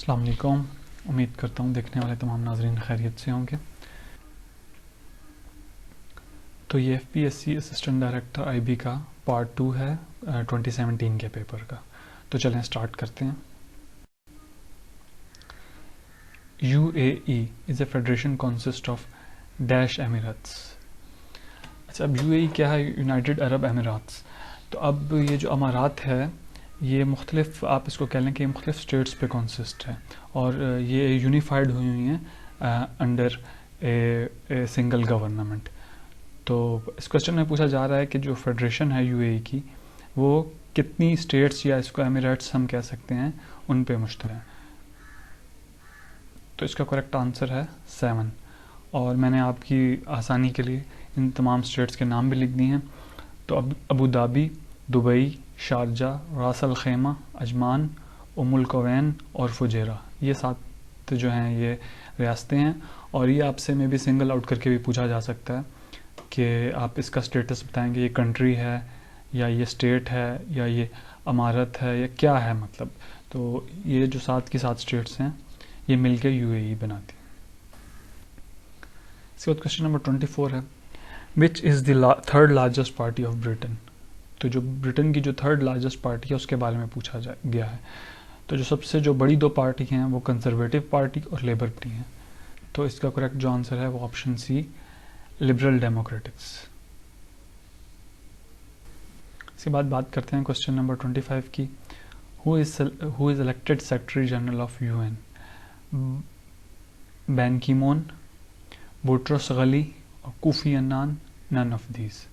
अस्सलाम वालेकुम। उम्मीद करता हूँ देखने वाले तमाम नाज़रीन खैरियत से होंगे। तो ये FPSC असिस्टेंट डायरेक्टर IB का पार्ट 2 है 2017 के पेपर का। तो चलें स्टार्ट करते हैं। UAE is a federation consist of dash emirates. अच्छा, अब UAE क्या है? United Arab Emirates. तो अब ये जो अमारात है ये मुख्तलिफ, आप इसको कह लें कि मुख्तलिफ स्टेट्स पे कॉन्सिस्ट है और ये यूनिफाइड हुई हुई हैं अंडर ए सिंगल गवर्नमेंट। तो इस क्वेश्चन में पूछा जा रहा है कि जो फेडरेशन है UAE की वो कितनी स्टेट्स या इसको एमिरेट्स हम कह सकते हैं उन पे मुश्तमिल है। तो इसका करेक्ट आंसर है 7। और मैंने आपकी आसानी के लिए इन तमाम स्टेट्स के नाम भी लिख दिए हैं। तो अब अबू धाबी, दुबई, शारजा, रास अल खैमा, अजमान, उमुल कवैन और फुजेरा, ये 7 जो हैं ये रियासतें हैं। और ये आपसे में भी सिंगल आउट करके भी पूछा जा सकता है कि आप इसका स्टेटस बताएंगे, ये कंट्री है या ये स्टेट है या ये अमारत है या क्या है, मतलब। तो ये जो 7 की 7 स्टेट्स हैं ये मिलकर UAE बनाती हैं। इसके बाद क्वेश्चन नंबर 24 है, which is the third largest party of Britain. तो जो ब्रिटेन की जो थर्ड लार्जेस्ट पार्टी है उसके बारे में पूछा गया है। तो जो सबसे जो बड़ी 2 पार्टी हैं वो कंजर्वेटिव पार्टी और लेबर पार्टी हैं। तो इसका करेक्ट जो आंसर है वो ऑप्शन सी, लिबरल डेमोक्रेटिक्स। इसके बाद बात करते हैं क्वेश्चन नंबर 25 की, who is elected secretary general of UN। Ban Ki Moon, Boutros Ghali और Kofi Annan, none of these.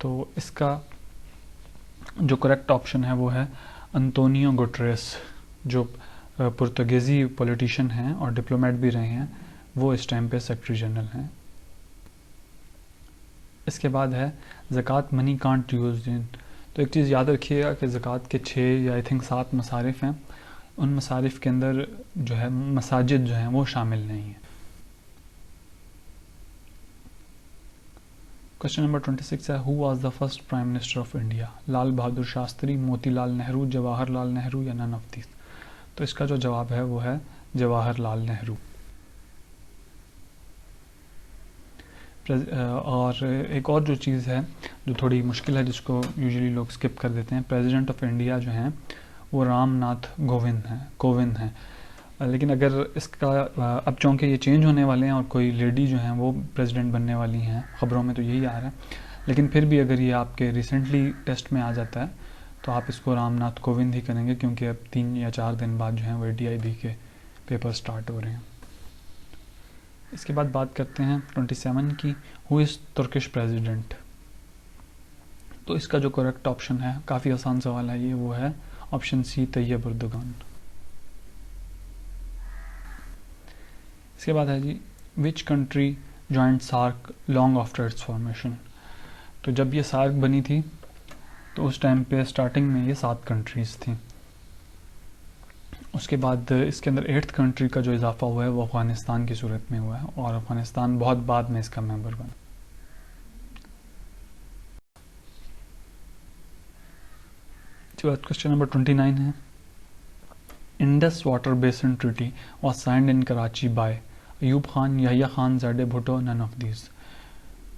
तो इसका जो करेक्ट ऑप्शन है वो है अंतोनियो गुटरेस, जो पुर्तगाली पॉलिटिशियन हैं और डिप्लोमेट भी रहे हैं, वो इस टाइम पे सेक्रेटरी जनरल हैं। इसके बाद है ज़कात मनी कांट यूज इन। तो एक चीज़ याद रखिएगा कि ज़कात के 6 या आई थिंक 7 मसारिफ हैं, उन मसारिफ के अंदर जो है मसाजिद जो हैं वो शामिल नहीं है। क्वेश्चन नंबर 26 है, who was the first prime minister of India. Lal Bahadur Shastri, Motilal Nehru, Jawaharlal Nehru या नन ऑफ दीज। तो इसका जो जवाब है वो है जवाहरलाल नेहरू। और एक और जो चीज़ है जो थोड़ी मुश्किल है जिसको यूजुअली लोग स्किप कर देते हैं, प्रेसिडेंट ऑफ इंडिया जो हैं वो रामनाथ कोविंद हैं। लेकिन अगर इसका अब चूँकि ये चेंज होने वाले हैं और कोई लेडी जो हैं वो प्रेसिडेंट बनने वाली हैं, ख़बरों में तो यही आ रहा है, लेकिन फिर भी अगर ये आपके रिसेंटली टेस्ट में आ जाता है तो आप इसको रामनाथ कोविंद ही करेंगे, क्योंकि अब 3 या 4 दिन बाद जो हैं वो ADIB के पेपर स्टार्ट हो रहे हैं। इसके बाद बात करते हैं 27 की, हु इज़ तुर्किश प्रेसिडेंट। तो इसका जो करेक्ट ऑप्शन है, काफ़ी आसान सवाल है ये, वो है ऑप्शन सी, तैयब एर्दोगान। इसके बाद है जी, which country joined SAARC long after its formation. तो जब ये सार्क बनी थी तो उस टाइम पे स्टार्टिंग में ये 7 कंट्रीज़ थी। उसके बाद इसके अंदर 8th कंट्री का जो इजाफा हुआ है वो अफ़गानिस्तान की सूरत में हुआ है, और अफ़गानिस्तान बहुत बाद में इसका मेंबर बना। इसके बाद क्वेश्चन नंबर 29 है, Indus water basin treaty was signed in Karachi by Ayub Khan, Yahya Khan, Z Bhutto, none of these.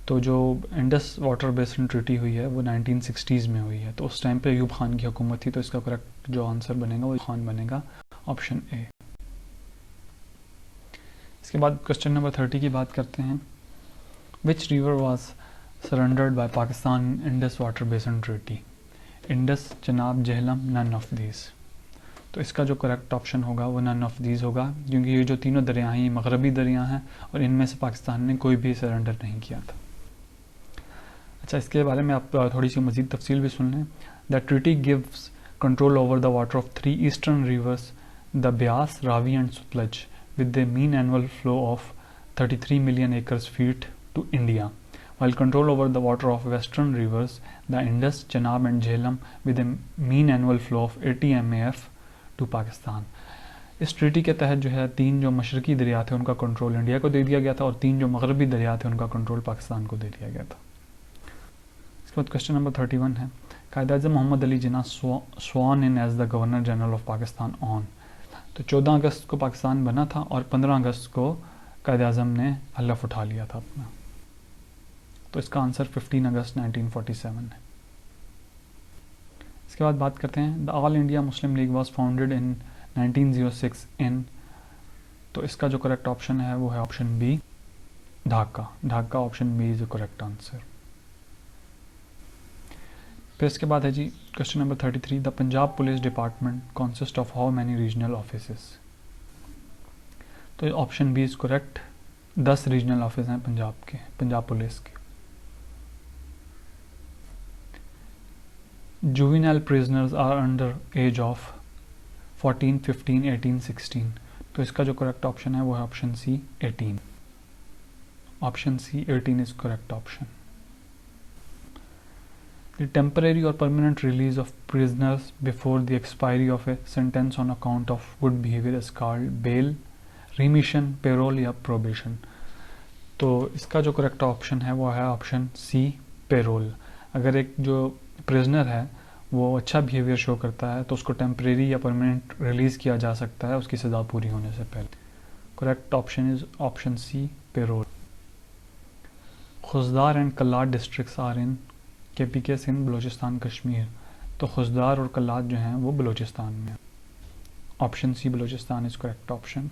तो जो इंडस वाटर बेसिन ट्रीटी हुई है वो 1960s में हुई है, तो उस टाइम पे अयूब खान की हुकूमत थी। तो इसका करेक्ट जो आंसर बनेगा वो खान बनेगा, ऑप्शन ए। इसके बाद क्वेश्चन नंबर 30 की बात करते हैं, which river was surrendered by Pakistan Indus water basin treaty. Indus, Chenab, Jhelum, none of these. तो इसका जो करेक्ट ऑप्शन होगा वो नन ऑफ दीज होगा, क्योंकि ये जो तीनों दरिया हैं ये मगरबी दरिया हैं और इनमें से पाकिस्तान ने कोई भी सरेंडर नहीं किया था। अच्छा, इसके बारे में आप थोड़ी सी मज़ीद तफसील भी सुन लें। The treaty gives control over the water of 3 eastern rivers, the Beas, Ravi and Sutlej, with the mean annual flow of 33 million acres feet to India, while control over the water of western rivers, the Indus, Chenab and Jhelum, with a mean annual flow of 80 MAF to Pakistan। इस treaty के तहत जो है 3 जो मशरकी दरिया थे उनका control India को दे दिया गया था और 3 जो मगरबी दरिया थे उनका कंट्रोल पाकिस्तान को दे दिया गया था। इसके बाद क्वेश्चन नंबर 31 है, Quaid-e-Azam Mohammad Ali Jinnah sworn in as the governor general of Pakistan on. तो 14 अगस्त को पाकिस्तान बना था और 15 अगस्त को कायद-ए-आज़म ने हलफ उठा लिया था अपना। तो इसका आंसर 15 अगस्त 1947 है। इसके बाद बात करते हैं the All India Muslim League was founded in 1906 in, तो इसका जो करेक्ट ऑप्शन है वो है option B, Dhaka. Dhaka option B is the correct answer. फिर इसके बाद है जी question number 33, the Punjab police department consist of how many regional offices. तो option B is correct, 10 regional office हैं पंजाब के, पंजाब पुलिस के। Juvenile prisoners are under age of 14, 15, 18, 16, तो इसका जो करेक्ट ऑप्शन है वो है option C 18। Option C 18 is correct option. The temporary or permanent release of prisoners before the expiry of a sentence on account of good behavior is called bail, remission, parole या probation। तो इसका जो correct option है वो है option C payroll. अगर एक जो प्रिजनर है वो अच्छा बिहेवियर शो करता है तो उसको टेम्परेरी या परमानेंट रिलीज़ किया जा सकता है उसकी सज़ा पूरी होने से पहले। Correct option is option C parole. Khuzdar and Kalat districts are in KPK Sindh Balochistan Kashmir, तो खुजदार और कल्लाद जो हैं वो बलूचिस्तान में। Option C Balochistan is correct option.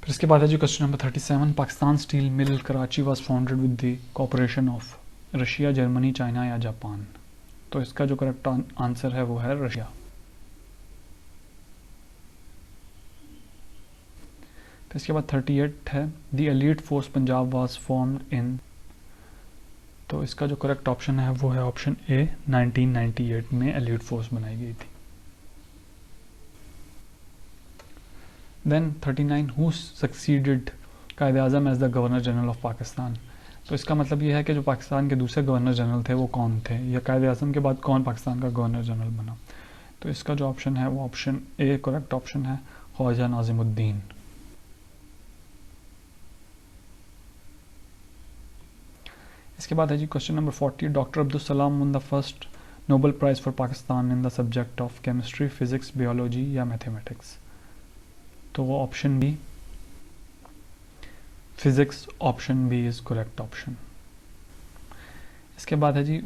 फिर इसके बाद है जी question number 37, Pakistan steel mill Karachi was founded with the cooperation of Russia, Germany, China या जापान। तो इसका जो करेक्ट आंसर है वो है रशिया। फिर इसके बाद 38 है the elite force Punjab was formed in, तो इसका जो करेक्ट ऑप्शन है वो है ऑप्शन ए, 1998 में एलीट फोर्स बनाई गई थी। Then 39, who succeeded Quaid-e-Azam as the governor general of Pakistan. तो इसका मतलब ये है कि जो पाकिस्तान के दूसरे गवर्नर जनरल थे वो कौन थे, या कायद-ए-आज़म के बाद कौन पाकिस्तान का गवर्नर जनरल बना। तो इसका जो ऑप्शन है वो ऑप्शन ए करेक्ट ऑप्शन है, ख्वाजा नाज़िमुद्दीन। इसके बाद है जी question number 40, doctor Abdul Salam won the first Nobel prize for Pakistan in the subject of chemistry, physics, biology या मैथमेटिक्स। तो वो option B physics, option B is correct option. इसके बाद है जी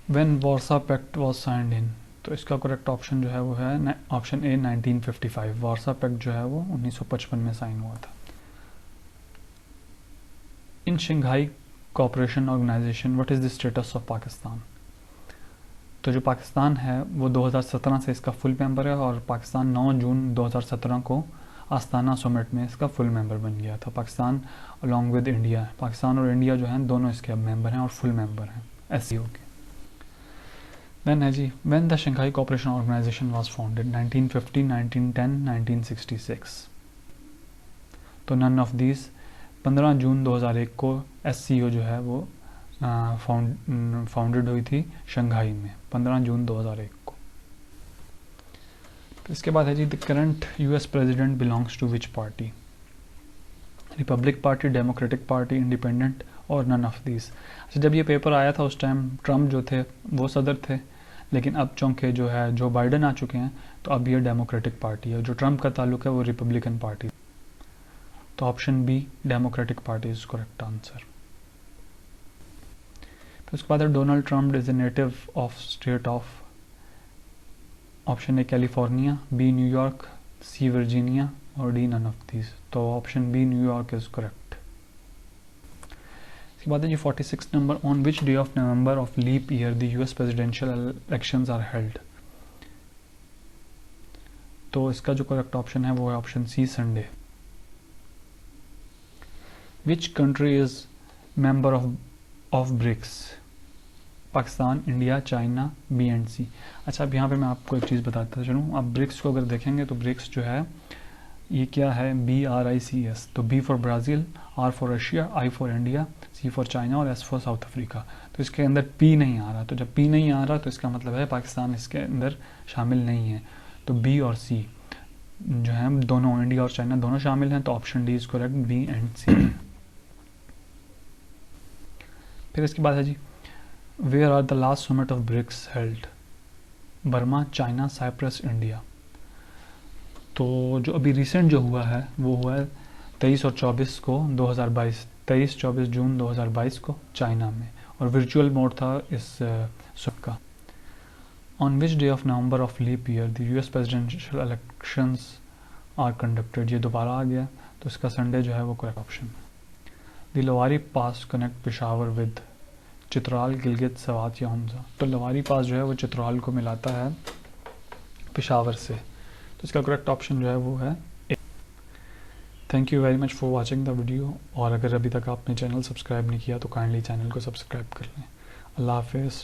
when Warsaw pact was signed in, तो इसका correct option जो है वो है ऑप्शन ए 1955। वारसा पैक्ट जो है वो 1955 में साइन हुआ था। In Shanghai cooperation organisation what is the status of Pakistan. तो जो पाकिस्तान है वो 2017 से इसका फुल मेंबर है और पाकिस्तान 9 जून 2017 को आस्ताना समिट में इसका फुल मेंबर बन गया था। Pakistan along with India, Pakistan और इंडिया जो हैं दोनों इसके अब मेंबर हैं और फुल मेंबर हैं SCO के। देन है जी when the Shanghai cooperation organisation was founded, 1950, 1910, 1966। तो नन ऑफ दीज। 15 जून 2001 को SCO जो है वो फाउंडेड हुई थी शंघाई में, 15 जून 2001 को। इसके बाद है जी the current US president belongs to which party, republic party, democratic party, independent और नन ऑफ दीज। अच्छा, जब ये पेपर आया था उस टाइम ट्रम्प जो थे वो सदर थे, लेकिन अब चूँकि जो है जो बाइडन आ चुके हैं तो अब ये डेमोक्रेटिक पार्टी है। जो ट्रम्प का ताल्लुक है वो रिपब्लिकन पार्टी। तो option B Democratic party is correct answer. फिर उसके बाद है Donald Trump is a native of state of, option A California, B New York, C Virginia और डी नन ऑफ दीज। तो option B New York is correct. इसके बाद है जी 46 number, on which day of November of leap year the US presidential elections are held. तो इसका जो correct option है वो है option C Sunday. Which country is member of BRICS? Pakistan, India, China, B and C. अच्छा, अब यहाँ पे मैं आपको एक चीज़ बताता चलूँ। आप ब्रिक्स को अगर देखेंगे तो ब्रिक्स जो है ये क्या है, BRICS। तो B for Brazil, R for Russia, I for India, C for China और S फॉर साउथ अफ्रीका। तो इसके अंदर P नहीं आ रहा। तो जब P नहीं आ रहा तो इसका मतलब है पाकिस्तान इसके अंदर शामिल नहीं है। तो B और C जो है दोनों, इंडिया और चाइना दोनों शामिल हैं। तो option D is correct, B and C। फिर इसके बाद है जी where are the last summit of BRICS held, Burma, China, Cyprus, India. तो जो अभी रिसेंट जो हुआ है वो हुआ है 23 और 24 को 2022, 23-24 जून 2022 को चाइना में, और वर्चुअल मोड था इस सब का। On which day of November of leap year the US presidential elections are conducted, ये दोबारा आ गया, तो इसका संडे जो है वो करेक्ट ऑप्शन है। The Lowari pass connect Peshawar with Chitral, Gilgit, Swat या हमजा, तो लवारी पास जो है वो चित्राल को मिलाता है पेशावर से, तो इसका करेक्ट ऑप्शन जो है वो है A. Thank you very much for watching the video, और अगर अभी तक आपने चैनल सब्सक्राइब नहीं किया तो काइंडली चैनल को सब्सक्राइब कर लें। अल्लाह हाफिज़।